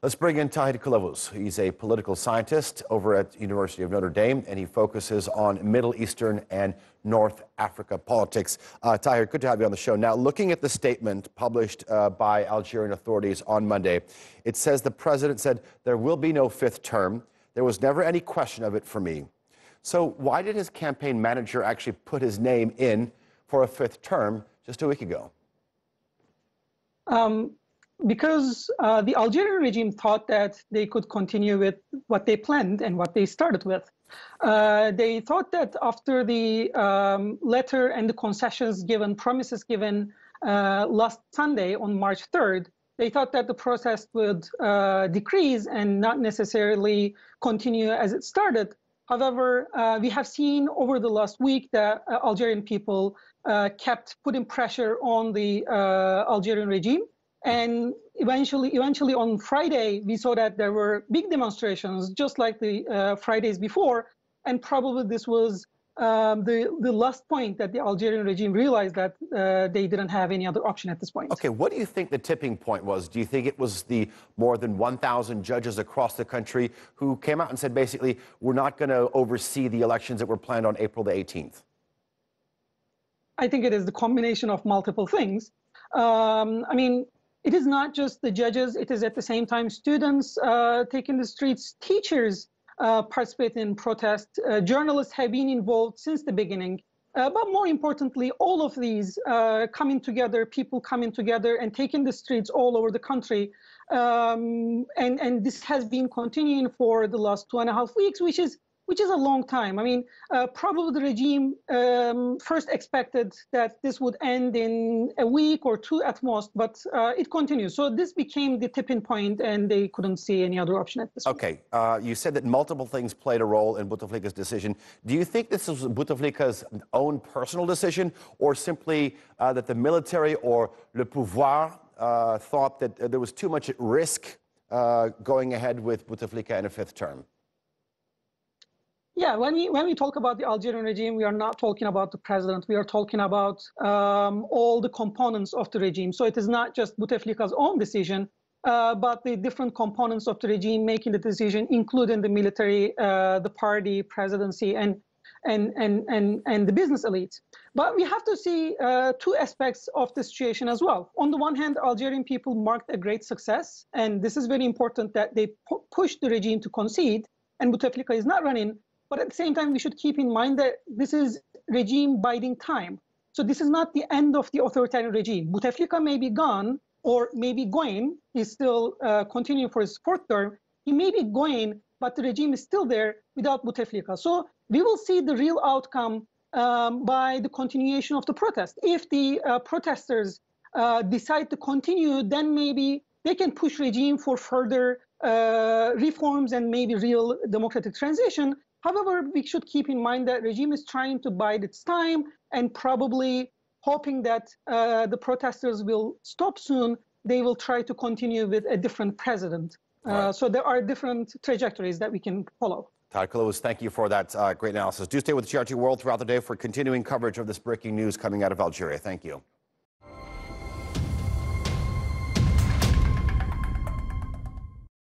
Let's bring in Tahir Kilavuz. He's a political scientist over at University of Notre Dame, and he focuses on Middle Eastern and North Africa politics. Tahir, good to have you on the show. Now, looking at the statement published by Algerian authorities on Monday, it says the president said there will be no fifth term. There was never any question of it for me. So why did his campaign manager actually put his name in for a fifth term just a week ago? Because the Algerian regime thought that they could continue with what they planned and what they started with. They thought that after the letter and the concessions given, promises given last Sunday on March 3rd, they thought that the process would decrease and not necessarily continue as it started. However, we have seen over the last week that Algerian people kept putting pressure on the Algerian regime. And eventually on Friday, we saw that there were big demonstrations, just like the Fridays before. And probably this was the last point that the Algerian regime realized that they didn't have any other option at this point. Okay, what do you think the tipping point was? Do you think it was the more than 1,000 judges across the country who came out and said, basically, we're not going to oversee the elections that were planned on April the 18th? I think it is the combination of multiple things. I mean, it is not just the judges, it is at the same time students taking the streets, teachers participate in protest, journalists have been involved since the beginning. But more importantly, all of these coming together, people coming together and taking the streets all over the country. And this has been continuing for the last 2.5 weeks, which is a long time. I mean, probably the regime first expected that this would end in a week or two at most, but it continues. So this became the tipping point, and they couldn't see any other option at this point. Okay, you said that multiple things played a role in Bouteflika's decision. Do you think this was Bouteflika's own personal decision, or simply that the military or le pouvoir thought that there was too much at risk going ahead with Bouteflika in a fifth term? Yeah, when we talk about the Algerian regime, we are not talking about the president. We are talking about all the components of the regime. So it is not just Bouteflika's own decision, but the different components of the regime making the decision, including the military, the party, presidency, and the business elite. But we have to see two aspects of the situation as well. On the one hand, Algerian people marked a great success, and this is very important that they pushed the regime to concede, and Bouteflika is not running. But at the same time, we should keep in mind that this is regime biding time. So this is not the end of the authoritarian regime. Bouteflika may be gone or may be going. He's still continuing for his fourth term. He may be going, but the regime is still there without Bouteflika. So we will see the real outcome by the continuation of the protest. If the protesters decide to continue, then maybe they can push regime for further reforms and maybe real democratic transition. However, we should keep in mind that regime is trying to bide its time and probably hoping that the protesters will stop soon. They will try to continue with a different president. Right. So there are different trajectories that we can follow. Tahir Kilavuz, thank you for that great analysis. Do stay with TRT World throughout the day for continuing coverage of this breaking news coming out of Algeria. Thank you.